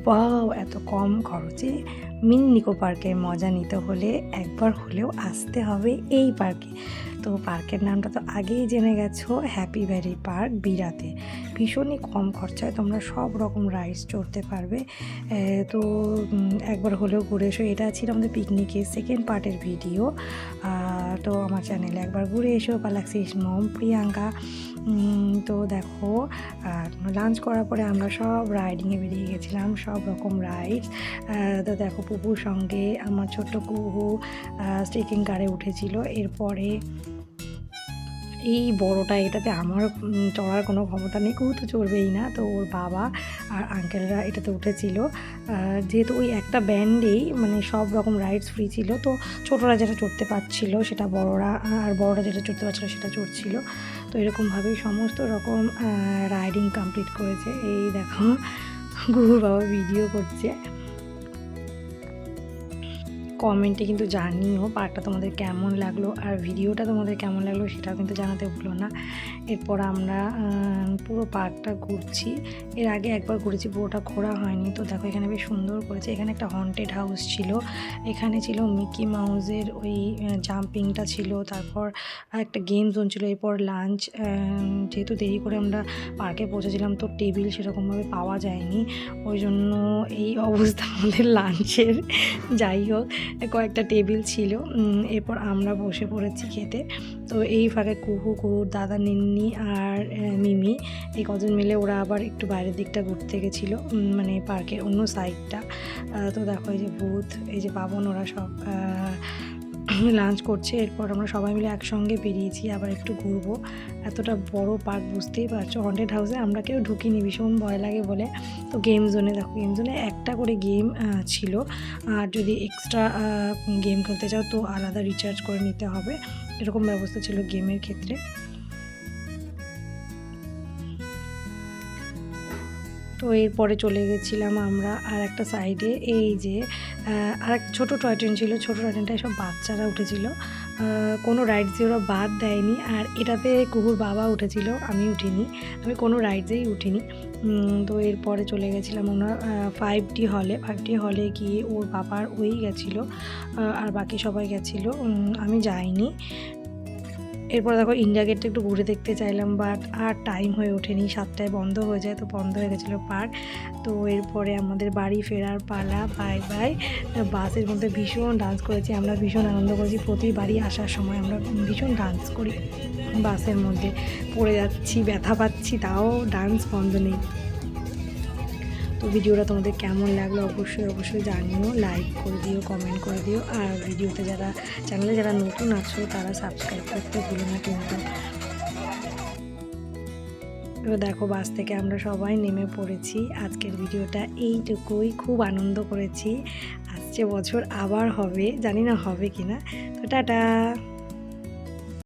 Wow, এত কম খরচে mini Nicco পার্কের মজা নিতে হলে একবার হলেও আসতে হবে এই পার্কে। তো পার্কের নামটা তো আগেই জেনে গেছো, হ্যাপি ভ্যালি পার্ক বিরাতে। ভীষণই কম খরচায় তোমরা সব রকম রাইডস চড়তে পারবে। তো একবার হলেও ঘুরে এসো। এটা ছিল আমাদের পিকনিকের সেকেন্ড পার্টের ভিডিও। তো আমার চ্যানেলে একবার ঘুরে এসো। পালাক্সিস মম প্রিয়াঙ্কা। তো দেখো, লাঞ্চ করার পরে আমরা সব রাইডিংয়ে বেরিয়ে গেছিলাম, সব রকম রাইডস। তো দেখো, পুপুর সঙ্গে আমার ছোট্ট কুহু স্টেকিং কারে উঠেছিল। এরপরে এই বড়টা, এটাতে আমার চড়ার কোনো ক্ষমতা নেই, কুহু তো চড়বেই না, তো ওর বাবা আর আঙ্কেলরা এটাতে উঠেছিল। যেহেতু ওই একটা ব্যান্ডেই মানে সব রকম রাইডস ফ্রি ছিল, তো ছোটরা যেটা চড়তে পারছিল সেটা বড়রা, আর বড়রা যেটা চড়তে পারছিল সেটা চড়ছিল। তো এরকমভাবেই সমস্ত রকম রাইডিং কমপ্লিট করেছে। এই দেখো, কুহুর বাবা ভিডিও করছে। কমেন্টে কিন্তু জানিও পার্কটা তোমাদের কেমন লাগলো, আর ভিডিওটা তোমাদের কেমন লাগলো সেটাও কিন্তু জানাতে ভুলো না। এরপর আমরা পুরো পার্কটা ঘুরছি। এর আগে একবার ঘুরেছি, পুরোটা ঘোরা হয়নি। তো দেখো, এখানে বেশ সুন্দর করেছে। এখানে একটা হন্টেড হাউস ছিল, এখানে ছিল মিকি মাউসের ওই জাম্পিংটা ছিল, তারপর একটা গেম জোন ছিল। এরপর লাঞ্চ, যেহেতু দেরি করে আমরা পার্কে পৌঁছেছিলাম, তো টেবিল সেরকমভাবে পাওয়া যায়নি, ওই জন্য এই অবস্থা আমাদের লাঞ্চের। যাই হোক, কয়েকটা টেবিল ছিল। এরপর আমরা বসে পড়েছি খেতে। তো এই ফাঁকে কুহুর দাদা, নিন্নি আর মিমি, এই কজন মিলে ওরা আবার একটু বাইরের দিকটা ঘুরতে গেছিলো, মানে পার্কের অন্য সাইডটা। তো দেখো, এই যে ভূত, এই যে পাবন, ওরা সব লাঞ্চ করছে। এরপর আমরা সবাই মিলে একসঙ্গে বেরিয়েছি আবার একটু ঘুরবো। এতটা বড় পার্ক, বুঝতেই পারছো, হন্টেড হাউসে আমরা কেউ ঢুকিনি, ভীষণ ভয় লাগে বলে। তো গেম জোনে দেখো, গেম জোনে একটা করে গেম ছিল, আর যদি এক্সট্রা গেম খেলতে চাও তো আলাদা রিচার্জ করে নিতে হবে, এরকম ব্যবস্থা ছিল গেমের ক্ষেত্রে। তো এরপরে চলে গেছিলাম আমরা আর একটা সাইডে। এই যে আর এক ছোটো টয় ট্রেন ছিল, ছোটো টয় ট্রেনটায় সব বাচ্চারা উঠেছিল, কোনো রাইডসই ওরা বাদ দেয়নি। আর এটাতে কুহুর বাবা উঠেছিল, আমি উঠিনি, আমি কোনো রাইডসেই উঠিনি। তো এরপরে চলে গেছিলাম ওনার 5D হলে গিয়ে ওর বাবার ওই গেছিলো, আর বাকি সবাই গেছিলো, আমি যাইনি। এরপর দেখো, ইন্ডিয়া গেটটা একটু ঘুরে দেখতে চাইলাম, বাট আর টাইম হয়ে ওঠেনি, 7টায় বন্ধ হয়ে যায়, তো বন্ধ হয়ে গেছিলো পার্ক। তো এরপরে আমাদের বাড়ি ফেরার পালা, বাই বাই। বাসের মধ্যে ভীষণ ডান্স করেছি আমরা, ভীষণ আনন্দ করেছি। প্রতি বাড়ি আসার সময় আমরা ভীষণ ডান্স করি, বাসের মধ্যে পড়ে যাচ্ছি, ব্যথা পাচ্ছি, তাও ডান্স বন্ধ নেই। তো ভিডিওটা তোমাদের কেমন লাগলো অবশ্যই জানিও, লাইক করে দিও, কমেন্ট করে দিও, আর ভিডিওতে চ্যানেলে যারা নতুন আছো তারা সাবস্ক্রাইব করতে ভুলো না কিন্তু। এবার দেখো, বাস থেকে আমরা সবাই নেমে পড়েছি। আজকের ভিডিওটা এইটুকুই, খুব আনন্দ করেছি। আসছে বছর আবার হবে, জানি না হবে কিনা। তো টাটা।